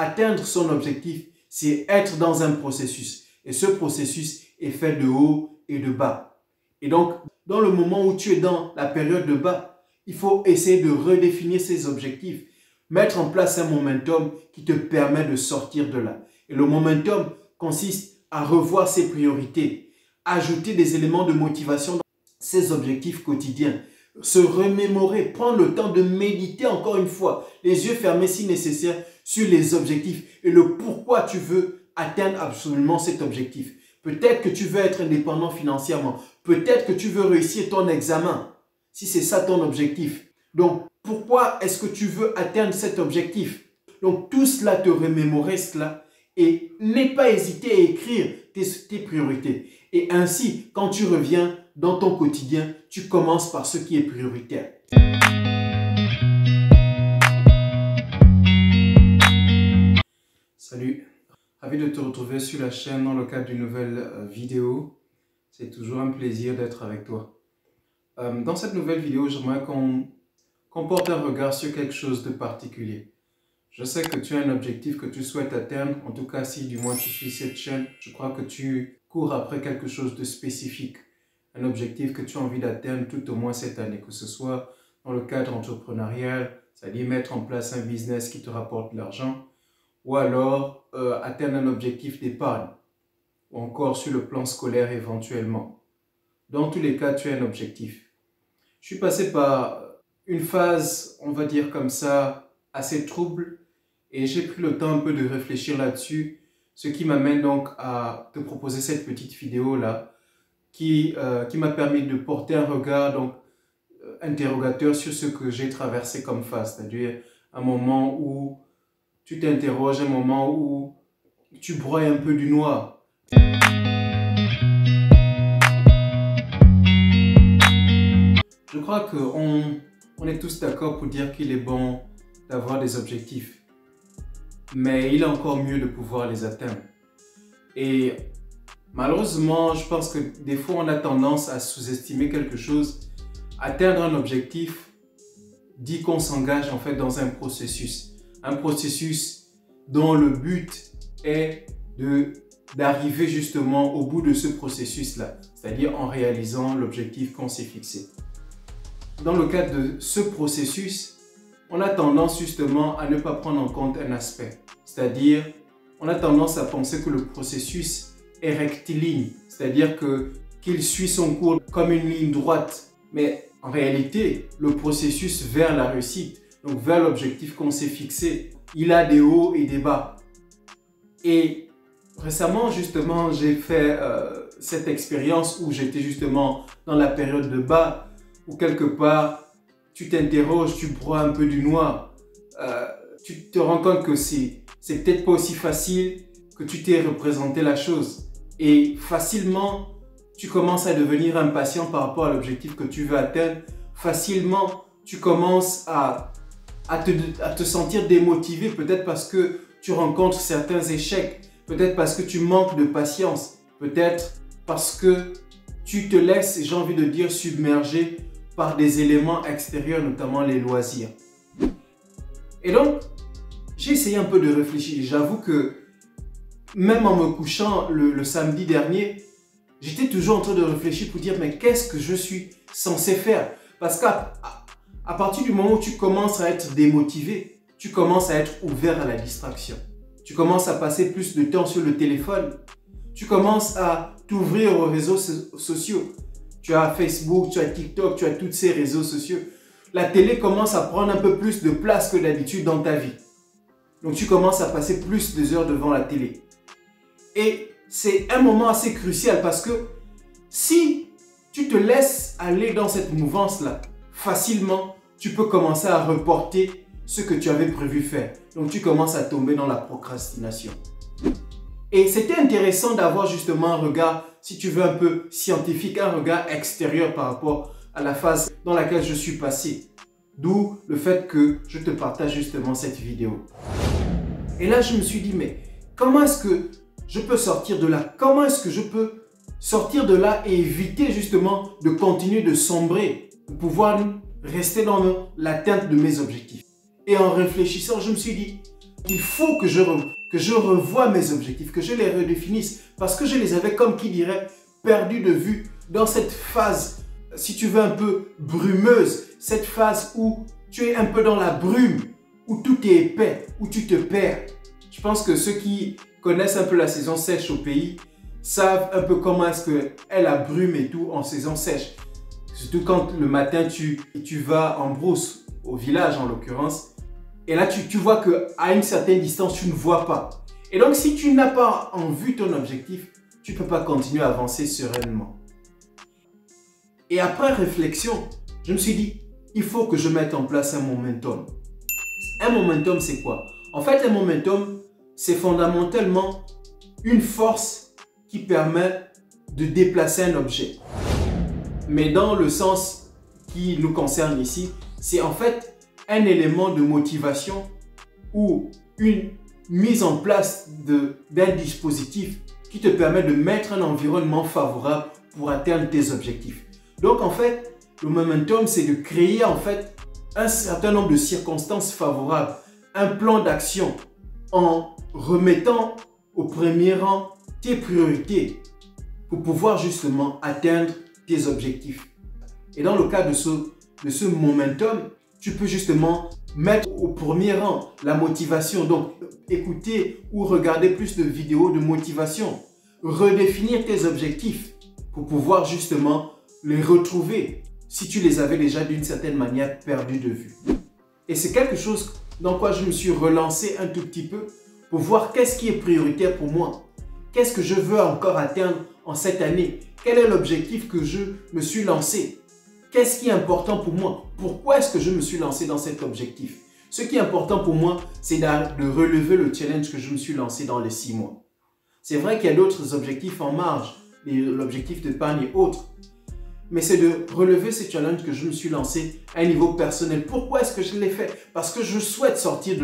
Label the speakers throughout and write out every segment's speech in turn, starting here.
Speaker 1: atteindre son objectif, c'est être dans un processus. Et ce processus est fait de haut et de bas. Et donc, dans le moment où tu es dans la période de bas, il faut essayer de redéfinir ses objectifs. Mettre en place un momentum qui te permet de sortir de là. Et le momentum consiste à revoir ses priorités, ajouter des éléments de motivation dans ses objectifs quotidiens, se remémorer, prendre le temps de méditer encore une fois, les yeux fermés si nécessaire, sur les objectifs et le pourquoi tu veux atteindre absolument cet objectif. Peut-être que tu veux être indépendant financièrement, peut-être que tu veux réussir ton examen, si c'est ça ton objectif. Donc, pourquoi est-ce que tu veux atteindre cet objectif? Donc, tout cela, te remémorer cela et n'aie pas hésité à écrire tes priorités. Et ainsi, quand tu reviens dans ton quotidien, tu commences par ce qui est prioritaire. Salut, ravi de te retrouver sur la chaîne dans le cadre d'une nouvelle vidéo. C'est toujours un plaisir d'être avec toi. Dans cette nouvelle vidéo, j'aimerais qu'on porte un regard sur quelque chose de particulier. Je sais que tu as un objectif que tu souhaites atteindre, en tout cas si du moins tu suis cette chaîne, je crois que tu cours après quelque chose de spécifique. Un objectif que tu as envie d'atteindre tout au moins cette année, que ce soit dans le cadre entrepreneurial, c'est-à-dire mettre en place un business qui te rapporte de l'argent, ou alors atteindre un objectif d'épargne, ou encore sur le plan scolaire éventuellement. Dans tous les cas, tu as un objectif. Je suis passé par une phase, on va dire comme ça, assez trouble, et j'ai pris le temps un peu de réfléchir là-dessus, ce qui m'amène donc à te proposer cette petite vidéo-là, qui m'a permis de porter un regard donc interrogateur sur ce que j'ai traversé comme phase, c'est-à-dire un moment où tu t'interroges, un moment où tu broies un peu du noir. Je crois qu'on est tous d'accord pour dire qu'il est bon d'avoir des objectifs. Mais il est encore mieux de pouvoir les atteindre. Et malheureusement, je pense que des fois, on a tendance à sous-estimer quelque chose. Atteindre un objectif dit qu'on s'engage en fait dans un processus. Un processus dont le but est d'arriver justement au bout de ce processus-là. C'est-à-dire en réalisant l'objectif qu'on s'est fixé. Dans le cadre de ce processus, on a tendance justement à ne pas prendre en compte un aspect. C'est-à-dire, on a tendance à penser que le processus est rectiligne. C'est-à-dire qu'il suit son cours comme une ligne droite. Mais en réalité, le processus vers la réussite, donc vers l'objectif qu'on s'est fixé, il a des hauts et des bas. Et récemment, justement, j'ai fait cette expérience où j'étais justement dans la période de bas, où quelque part, tu t'interroges, tu broies un peu du noir. Tu te rends compte que c'est peut-être pas aussi facile que tu t'es représenté la chose. Et facilement, tu commences à devenir impatient par rapport à l'objectif que tu veux atteindre. Facilement, tu commences à te sentir démotivé, peut-être parce que tu rencontres certains échecs, peut-être parce que tu manques de patience, peut-être parce que tu te laisses, j'ai envie de dire, submerger par des éléments extérieurs, notamment les loisirs. Et donc, j'ai essayé un peu de réfléchir. J'avoue que même en me couchant le samedi dernier, j'étais toujours en train de réfléchir pour dire mais qu'est-ce que je suis censé faire? Parce qu'à partir du moment où tu commences à être démotivé, tu commences à être ouvert à la distraction. Tu commences à passer plus de temps sur le téléphone. Tu commences à t'ouvrir aux réseaux sociaux. Tu as Facebook, tu as TikTok, tu as tous ces réseaux sociaux. La télé commence à prendre un peu plus de place que d'habitude dans ta vie. Donc tu commences à passer plus de heures devant la télé. Et c'est un moment assez crucial parce que si tu te laisses aller dans cette mouvance-là, facilement, tu peux commencer à reporter ce que tu avais prévu faire. Donc tu commences à tomber dans la procrastination. Et c'était intéressant d'avoir justement un regard, si tu veux un peu scientifique, un regard extérieur par rapport à la phase dans laquelle je suis passé. D'où le fait que je te partage justement cette vidéo. Et là, je me suis dit, mais comment est-ce que je peux sortir de là? Comment est-ce que je peux sortir de là et éviter justement de continuer de sombrer, pour pouvoir rester dans l'atteinte de mes objectifs? Et en réfléchissant, je me suis dit, Il faut que je revoie mes objectifs, que je les redéfinisse, parce que je les avais, comme qui dirait, perdus de vue dans cette phase, si tu veux, un peu brumeuse, cette phase où tu es un peu dans la brume, où tout est épais, où tu te perds. Je pense que ceux qui connaissent un peu la saison sèche au pays savent un peu comment est-ce qu'est la brume et tout en saison sèche. Surtout quand le matin tu vas en brousse, au village en l'occurrence, et là tu vois qu'à une certaine distance tu ne vois pas. Et donc si tu n'as pas en vue ton objectif, tu ne peux pas continuer à avancer sereinement. Et après réflexion, je me suis dit, il faut que je mette en place un momentum. Un momentum, c'est quoi? En fait, un momentum, c'est fondamentalement une force qui permet de déplacer un objet. Mais dans le sens qui nous concerne ici, c'est en fait un élément de motivation ou une mise en place d'un dispositif qui te permet de mettre un environnement favorable pour atteindre tes objectifs. Donc en fait, le momentum, c'est de créer en fait un certain nombre de circonstances favorables, un plan d'action en remettant au premier rang tes priorités pour pouvoir justement atteindre tes objectifs. Et dans le cas de ce momentum, tu peux justement mettre au premier rang la motivation. Donc, écouter ou regarder plus de vidéos de motivation. Redéfinir tes objectifs pour pouvoir justement les retrouver si tu les avais déjà d'une certaine manière perdus de vue. Et c'est quelque chose dans quoi je me suis relancé un tout petit peu pour voir qu'est-ce qui est prioritaire pour moi. Qu'est-ce que je veux encore atteindre en cette année? Quel est l'objectif que je me suis lancé? Qu'est-ce qui est important pour moi? Pourquoi est-ce que je me suis lancé dans cet objectif? Ce qui est important pour moi, c'est de relever le challenge que je me suis lancé dans les 6 mois. C'est vrai qu'il y a d'autres objectifs en marge, l'objectif d'épargne et autres. Mais c'est de relever ces challenges que je me suis lancé à un niveau personnel. Pourquoi est-ce que je l'ai fait? Parce que je souhaite sortir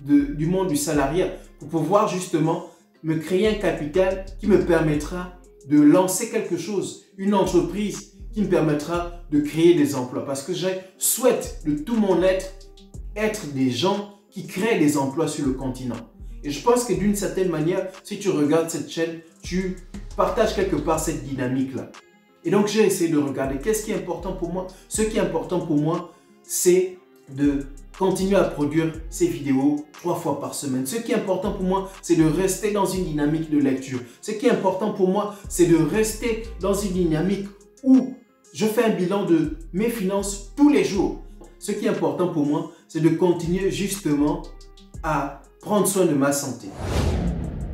Speaker 1: du monde du salariat pour pouvoir justement me créer un capital qui me permettra de lancer quelque chose, une entreprise qui me permettra de créer des emplois. Parce que je souhaite de tout mon être des gens qui créent des emplois sur le continent. Et je pense que d'une certaine manière, si tu regardes cette chaîne, tu partages quelque part cette dynamique-là. Et donc, j'ai essayé de regarder qu'est-ce qui est important pour moi. Ce qui est important pour moi, c'est de continuer à produire ces vidéos 3 fois par semaine. Ce qui est important pour moi, c'est de rester dans une dynamique de lecture. Ce qui est important pour moi, c'est de rester dans une dynamique où je fais un bilan de mes finances tous les jours. Ce qui est important pour moi, c'est de continuer justement à prendre soin de ma santé.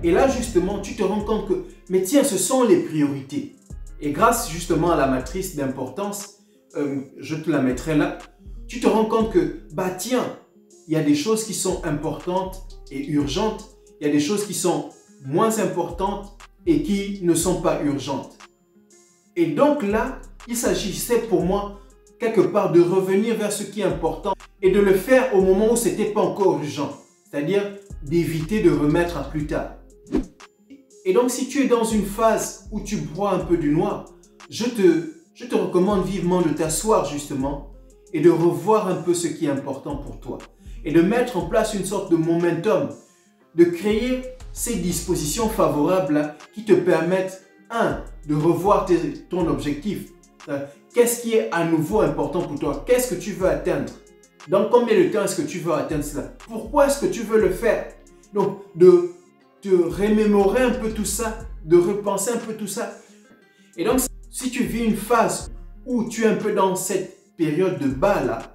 Speaker 1: Et là, justement, tu te rends compte que, mais tiens, ce sont les priorités. Et grâce justement à la matrice d'importance, je te la mettrai là, tu te rends compte que, bah tiens, il y a des choses qui sont importantes et urgentes, il y a des choses qui sont moins importantes et qui ne sont pas urgentes. Et donc là, il s'agissait pour moi, quelque part, de revenir vers ce qui est important et de le faire au moment où ce n'était pas encore urgent, c'est-à-dire d'éviter de remettre à plus tard. Et donc, si tu es dans une phase où tu broies un peu du noir, je te recommande vivement de t'asseoir justement et de revoir un peu ce qui est important pour toi. Et de mettre en place une sorte de momentum, de créer ces dispositions favorables là, qui te permettent, de revoir ton objectif. Qu'est-ce qui est à nouveau important pour toi? Qu'est-ce que tu veux atteindre? Dans combien de temps est-ce que tu veux atteindre cela? Pourquoi est-ce que tu veux le faire? Donc, de te remémorer un peu tout ça, de repenser un peu tout ça. Et donc, si tu vis une phase où tu es un peu dans cette période de bas là,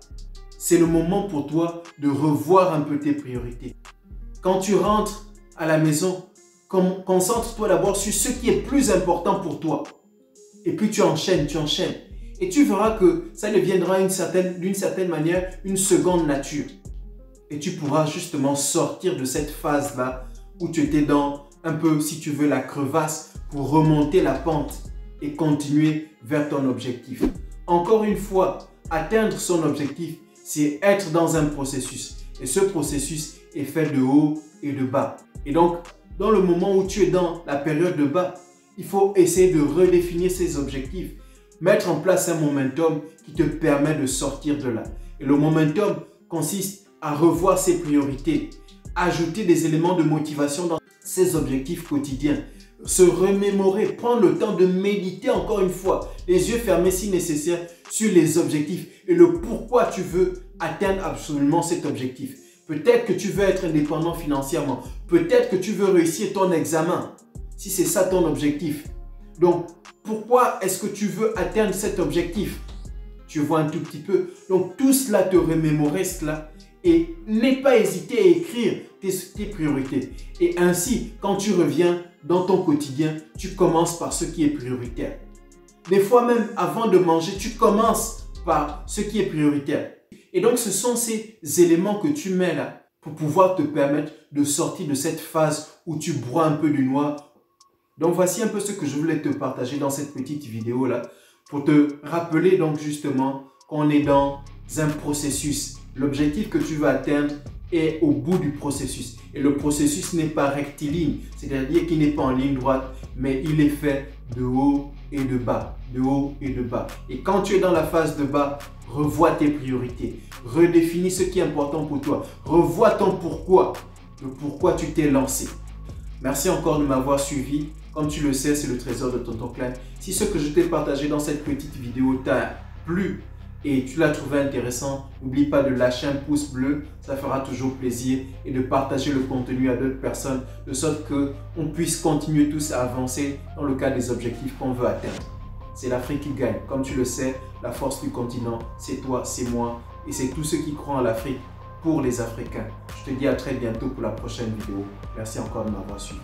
Speaker 1: c'est le moment pour toi de revoir un peu tes priorités. Quand tu rentres à la maison, concentre-toi d'abord sur ce qui est plus important pour toi. Et puis tu enchaînes. Et tu verras que ça deviendra d'une certaine manière une seconde nature. Et tu pourras justement sortir de cette phase-là où tu étais dans un peu, si tu veux, la crevasse pour remonter la pente et continuer vers ton objectif. Encore une fois, atteindre son objectif, c'est être dans un processus. Et ce processus est fait de haut et de bas. Et donc, dans le moment où tu es dans la période de bas, il faut essayer de redéfinir ses objectifs, mettre en place un momentum qui te permet de sortir de là. Et le momentum consiste à revoir ses priorités, ajouter des éléments de motivation dans ses objectifs quotidiens. Se remémorer, prendre le temps de méditer encore une fois, les yeux fermés si nécessaire, sur les objectifs et le pourquoi tu veux atteindre absolument cet objectif. Peut-être que tu veux être indépendant financièrement. Peut-être que tu veux réussir ton examen, si c'est ça ton objectif. Donc, pourquoi est-ce que tu veux atteindre cet objectif? Tu vois un tout petit peu. Donc, tout cela, te remémorer cela et n'aie pas hésité à écrire tes priorités. Et ainsi, quand tu reviens dans ton quotidien, tu commences par ce qui est prioritaire. Des fois même, avant de manger, tu commences par ce qui est prioritaire. Et donc, ce sont ces éléments que tu mets là pour pouvoir te permettre de sortir de cette phase où tu broies un peu du noir. Donc, voici un peu ce que je voulais te partager dans cette petite vidéo là pour te rappeler donc justement qu'on est dans un processus. L'objectif que tu veux atteindre est au bout du processus. Et le processus n'est pas rectiligne, c'est-à-dire qu'il n'est pas en ligne droite, mais il est fait de haut et de bas, de haut et de bas. Et quand tu es dans la phase de bas, revois tes priorités, redéfinis ce qui est important pour toi, revois ton pourquoi, le pourquoi tu t'es lancé. Merci encore de m'avoir suivi. Comme tu le sais, c'est le trésor de Tonton Klein. Si ce que je t'ai partagé dans cette petite vidéo t'a plu et tu l'as trouvé intéressant, n'oublie pas de lâcher un pouce bleu, ça fera toujours plaisir, et de partager le contenu à d'autres personnes, de sorte qu'on puisse continuer tous à avancer dans le cadre des objectifs qu'on veut atteindre. C'est l'Afrique qui gagne. Comme tu le sais, la force du continent, c'est toi, c'est moi, et c'est tous ceux qui croient en l'Afrique pour les Africains. Je te dis à très bientôt pour la prochaine vidéo. Merci encore de m'avoir suivi.